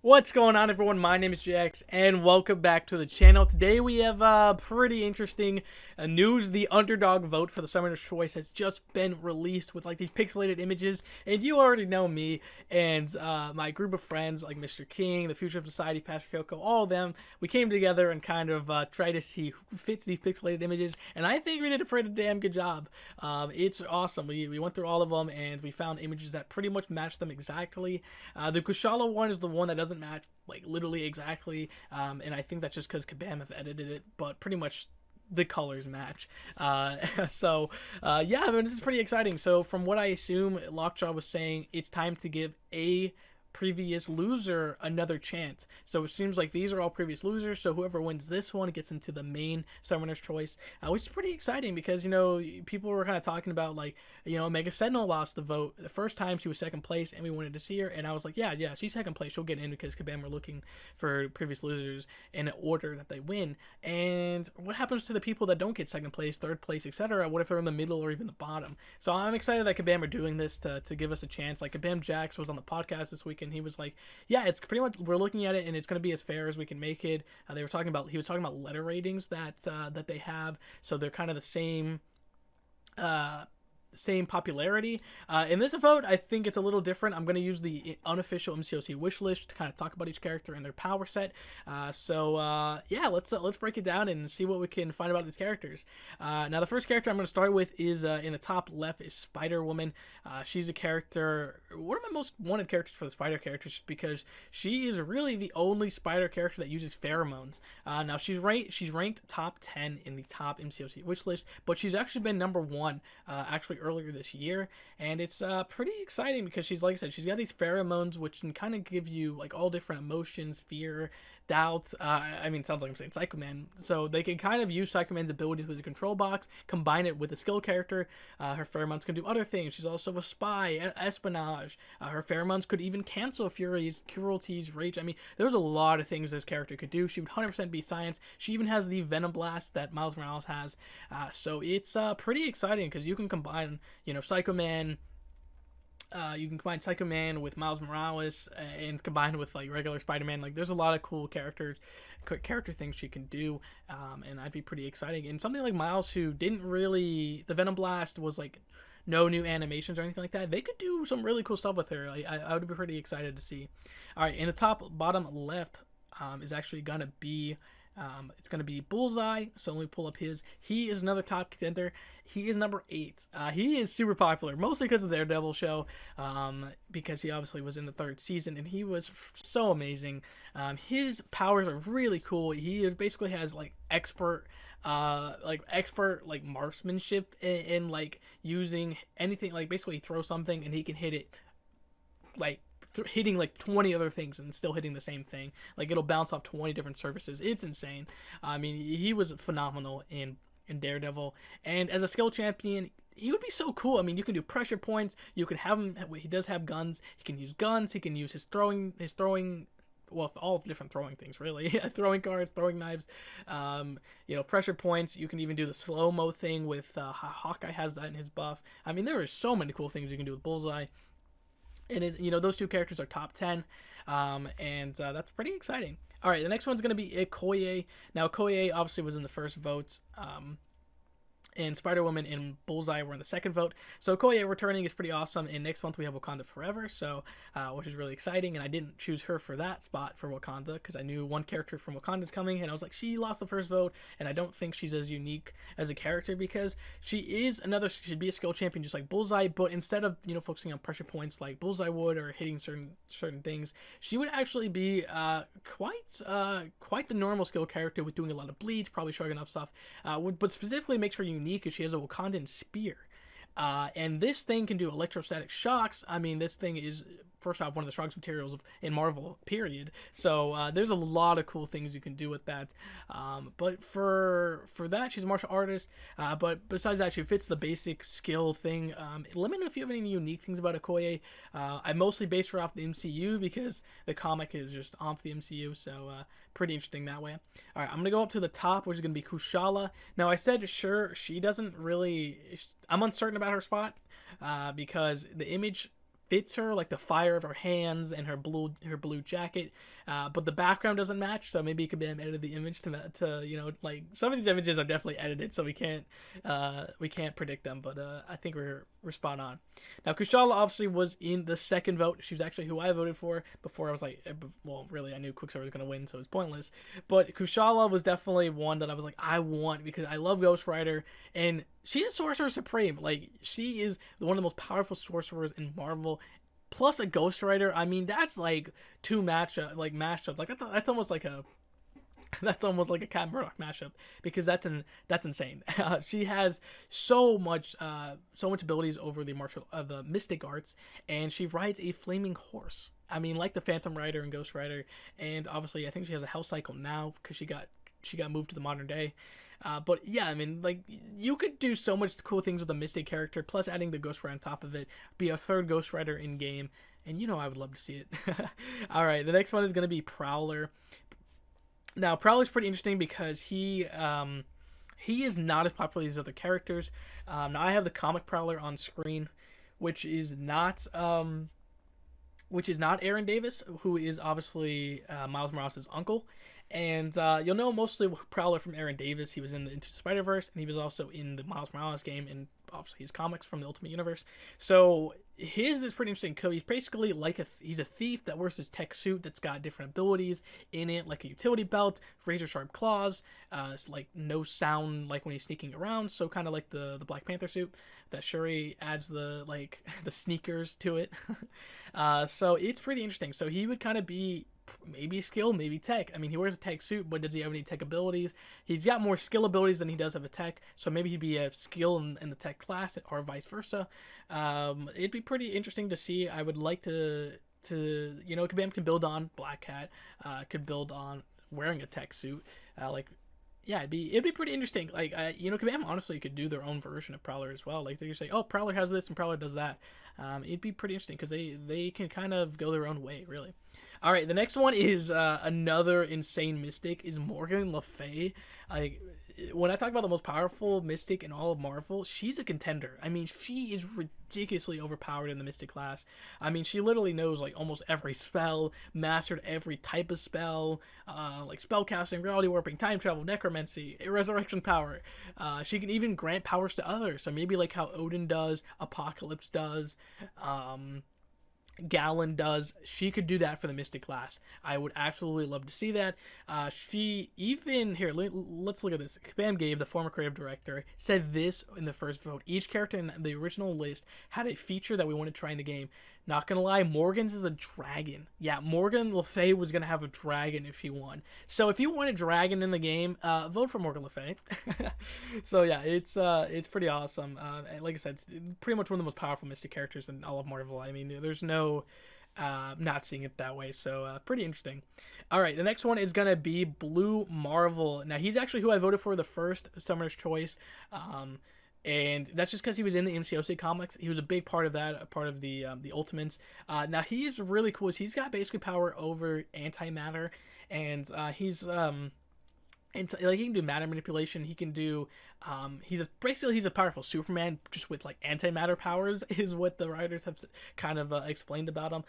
What's going on, everyone? My name is Jax, and welcome back to the channel. Today we have pretty interesting news. The Underdog vote for the Summoner's Choice has just been released with like these pixelated images, and you already know me and my group of friends like Mr. King, the Future of Society, Pastor Coco, all of them. We came together and kind of tried to see who fits these pixelated images, and I think we did a pretty damn good job. It's awesome. We went through all of them, and we found images that pretty much match them exactly. The Kushala one is the one that doesn't match like literally exactly, and I think that's just because Kabam have edited it, but pretty much the colors match. Yeah, I mean, this is pretty exciting. So from what I assume, Lockjaw was saying it's time to give a previous loser another chance. So it seems like these are all previous losers, so whoever wins this one gets into the main Summoner's Choice, which is pretty exciting because, you know, people were kind of talking about, like, you know, Mega Sentinel lost the vote the first time. She was second place and we wanted to see her, and I was like, yeah, she's second place, she'll get in, because Kabam were looking for previous losers in an order that they win. And what happens to the people that don't get second place, third place, etc.? What if they're in the middle or even the bottom? So I'm excited that Kabam are doing this to give us a chance. Like, Kabam Jax was on the podcast this week, and he was like, yeah, it's pretty much, we're looking at it and it's going to be as fair as we can make it. He was talking about letter ratings that they have, so they're kind of the same popularity. In this vote, I think it's a little different. I'm going to use the unofficial MCOC wish list to kind of talk about each character and their power set. Yeah, let's break it down and see what we can find about these characters. Now, the first character I'm going to start with is in the top left is Spider-Woman. She's a character, one of my most wanted characters for the spider characters, because she is really the only spider character that uses pheromones. Now, she's ranked top 10 in the top MCOC wish list, but she's actually been number 1 actually earlier this year, and it's pretty exciting because she's, like I said, she's got these pheromones which can kind of give you like all different emotions: fear, doubt. I mean, it sounds like I'm saying Psycho Man. So they can kind of use Psycho Man's abilities with a control box, combine it with a skill character. Her pheromones can do other things. She's also a spy, espionage. Her pheromones could even cancel furies, cruelties, rage. I mean, there's a lot of things this character could do. She would 100% be science. She even has the Venom Blast that Miles Morales has. So it's pretty exciting because you can combine, you know, Psycho Man. You can combine Psycho Man with Miles Morales and combine with like regular Spider-Man. Like, there's a lot of cool character things she can do, and I'd be pretty exciting. And something like Miles, who didn't really, the Venom Blast was like no new animations or anything like that, they could do some really cool stuff with her. Like, I would be pretty excited to see. All right, in the bottom left is actually gonna be. It's going to be Bullseye, so let me pull up his. He is another top contender. He is number 8. He is super popular, mostly because of the Daredevil show, because he obviously was in the 3rd season, and he was so amazing. His powers are really cool. He basically has like expert marksmanship in like using anything. Like, basically he throws something and he can hit it like hitting like 20 other things and still hitting the same thing. Like, it'll bounce off 20 different surfaces. It's insane. I mean, he was phenomenal in Daredevil, and as a skill champion, he would be so cool. I mean, you can do pressure points. You can have him. He does have guns. He can use guns. He can use his throwing. Well, all different throwing things, really. Throwing cards, throwing knives, you know, pressure points. You can even do the slow-mo thing with Hawkeye has that in his buff. I mean, there are so many cool things you can do with Bullseye. And you know, those two characters are top 10, and that's pretty exciting. All right, the next one's going to be Koya. Now, Koya obviously was in the first votes, and Spider-Woman and Bullseye were in the second vote. So Koya returning is pretty awesome. And next month we have Wakanda Forever, so which is really exciting. And I didn't choose her for that spot for Wakanda because I knew one character from Wakanda's coming, and I was like, she lost the first vote, and I don't think she's as unique as a character because she'd be a skill champion just like Bullseye, but instead of, you know, focusing on pressure points like Bullseye would or hitting certain things, she would actually be quite the normal skill character with doing a lot of bleeds, probably shrugging off stuff, but specifically makes her unique because she has a Wakandan spear. And this thing can do electrostatic shocks. I mean, this thing is, first off, one of the strongest materials in Marvel, period. So there's a lot of cool things you can do with that. But for that, she's a martial artist. But besides that, she fits the basic skill thing. Let me know if you have any unique things about Okoye. I mostly base her off the MCU because the comic is just off the MCU. So pretty interesting that way. All right, I'm going to go up to the top, which is going to be Kushala. Now, I said, sure, she doesn't really... I'm uncertain about her spot because the image fits her, like the fire of her hands and her blue jacket, but the background doesn't match. So maybe it could be edited the image to like some of these images are definitely edited, so we can't predict them. But I think we're spot on. Now Kushala obviously was in the second vote. She was actually who I voted for before. I was like, well, really, I knew Quicksilver was gonna win, so it's pointless. But Kushala was definitely one that I was like, I want, because I love Ghost Rider, and she is Sorcerer Supreme. Like, she is one of the most powerful sorcerers in Marvel. Plus a Ghost Rider. I mean, that's like two mashups. Like that's almost like a Cat Murdoch mashup, because that's insane. She has so much abilities over the mystic arts, and she rides a flaming horse. I mean, like the Phantom Rider and Ghost Rider, and obviously I think she has a Hell Cycle now because she got moved to the modern day. But yeah, I mean, like, you could do so much cool things with a Mystic character, plus adding the Ghost Rider on top of it, be a third Ghost Rider in game, and I would love to see it. Alright, the next one is going to be Prowler. Now, Prowler's pretty interesting because he is not as popular as other characters. Now, I have the comic Prowler on screen, which is not Aaron Davis, who is obviously Miles Morales' uncle. And you'll know mostly Prowler from Aaron Davis. He was in the Into the Spider-Verse, and he was also in the Miles Morales game, and obviously his comics from the Ultimate Universe. So his is pretty interesting because he's basically like he's a thief that wears his tech suit that's got different abilities in it, like a utility belt, razor sharp claws, like no sound, like when he's sneaking around. So kind of like the Black Panther suit that Shuri adds the the sneakers to it. So it's pretty interesting. So he would kind of be maybe skill, maybe tech. I mean, he wears a tech suit, but does he have any tech abilities? He's got more skill abilities than he does have a tech, so maybe he'd be a skill in the tech class, or vice versa. It'd be pretty interesting to see. I would like to Kabam can build on Black Cat, could build on wearing a tech suit, yeah, it'd be pretty interesting. Like, Kabam honestly could do their own version of Prowler as well. Like, they say, oh, Prowler has this and Prowler does that. It'd be pretty interesting because they can kind of go their own way, really. All right, the next one is another insane mystic, is Morgan Le Fay. Like, when I talk about the most powerful mystic in all of Marvel, she's a contender. I mean, she is ridiculously overpowered in the mystic class. I mean, she literally knows like almost every spell, mastered every type of spell, like spellcasting, reality warping, time travel, necromancy, resurrection power. She can even grant powers to others. So maybe like how Odin does, Apocalypse does, Gallon does. She could do that for the Mystic class. I would absolutely love to see that. She even here. Let's look at this. Spam Gabe, the former creative director, said this in the first vote. Each character in the original list had a feature that we want to try in the game. Not gonna lie, Morgan's is a dragon. Yeah, Morgan Le Fay was gonna have a dragon if he won. So if you want a dragon in the game, vote for Morgan Le Fay. So yeah, it's pretty awesome. And like I said, it's pretty much one of the most powerful Mystic characters in all of Marvel. I mean, there's no not seeing it that way. So pretty interesting. All right, the next one is gonna be Blue Marvel. Now he's actually who I voted for the first Summoner's Choice. And that's just because he was in the mcoc comics. He was a big part of that, a part of the Ultimates. Now he is really cool. He's got basically power over antimatter, and he's like he can do matter manipulation. He can do he's a powerful Superman just with like antimatter powers is what the writers have kind of explained about him.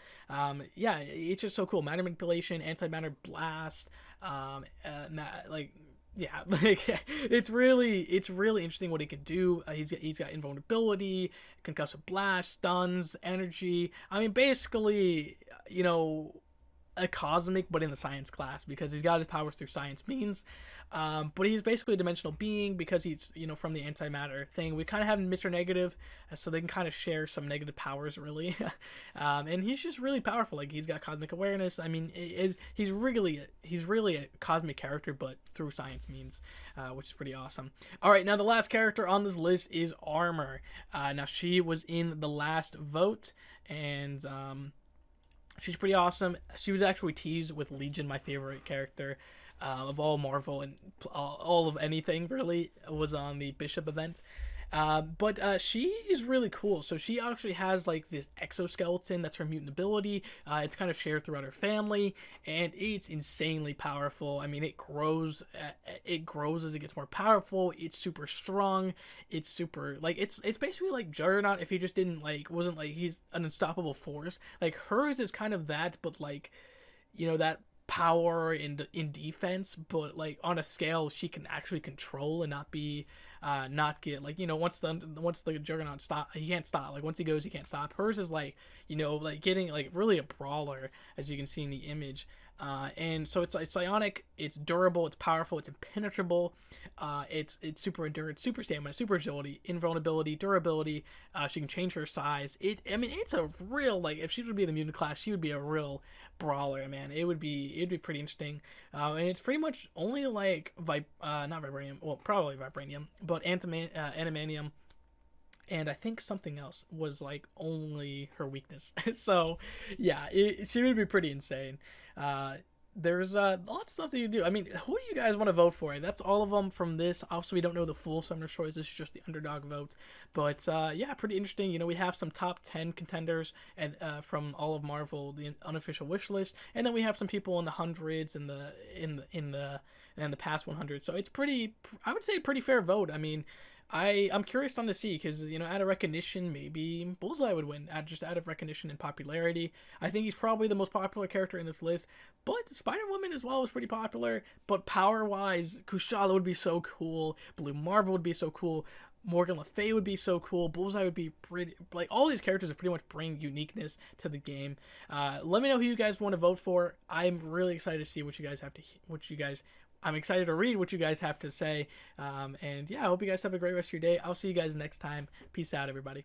Yeah, it's just so cool. Matter manipulation, antimatter blast, yeah, like it's really interesting what he can do. He's got invulnerability, concussive blast, stuns, energy. I mean, basically, a cosmic, but in the science class, because he's got his powers through science means. But he's basically a dimensional being because he's, from the antimatter thing. We kind of have Mr. Negative, so they can kind of share some negative powers, really. And he's just really powerful. Like, he's got cosmic awareness. I mean, he's really a cosmic character, but through science means, which is pretty awesome. All right, now the last character on this list is Armor. Now she was in the last vote, and she's pretty awesome. She was actually teased with Legion, my favorite character of all Marvel and all of anything, really, was on the Bishop event. But she is really cool. So she actually has like this exoskeleton that's her mutant ability. It's kind of shared throughout her family, and it's insanely powerful. I mean, it grows. It grows as it gets more powerful. It's super strong. It's super like it's basically like Juggernaut if he just didn't like wasn't like he's an unstoppable force. Like hers is kind of that, but like that power in defense, but like on a scale she can actually control and not get like once the Juggernaut stop, he can't stop. Like once he goes, he can't stop. Hers is like like getting like really a brawler, as you can see in the image. And so it's psionic, it's durable, it's powerful, it's impenetrable, it's super endurance, super stamina, super agility, invulnerability, durability. She can change her size. It's a real like if she would be the mutant class, she would be a real brawler, man. It'd be pretty interesting. And it's pretty much only like not vibranium, well probably vibranium, but animanium. And I think something else was like only her weakness. So yeah, she would be pretty insane. There's lots of stuff that you do. I mean, who do you guys want to vote for? That's all of them from this. Also, we don't know the full Summoner's Choice. This is just the Underdog vote. But yeah, pretty interesting. We have some top 10 contenders and from all of Marvel, the unofficial wish list, and then we have some people in the hundreds and the past 100. So it's pretty. I would say pretty fair vote. I mean. I'm curious on to see because out of recognition maybe Bullseye would win out of recognition and popularity. I think he's probably the most popular character in this list, but Spider-Woman as well is pretty popular. But power wise, Kushala would be so cool. Blue Marvel would be so cool. Morgan Le Fay would be so cool. Bullseye would be pretty like all these characters that pretty much bring uniqueness to the game. Let me know who you guys want to vote for. I'm really excited to see I'm excited to read what you guys have to say. And yeah, I hope you guys have a great rest of your day. I'll see you guys next time. Peace out, everybody.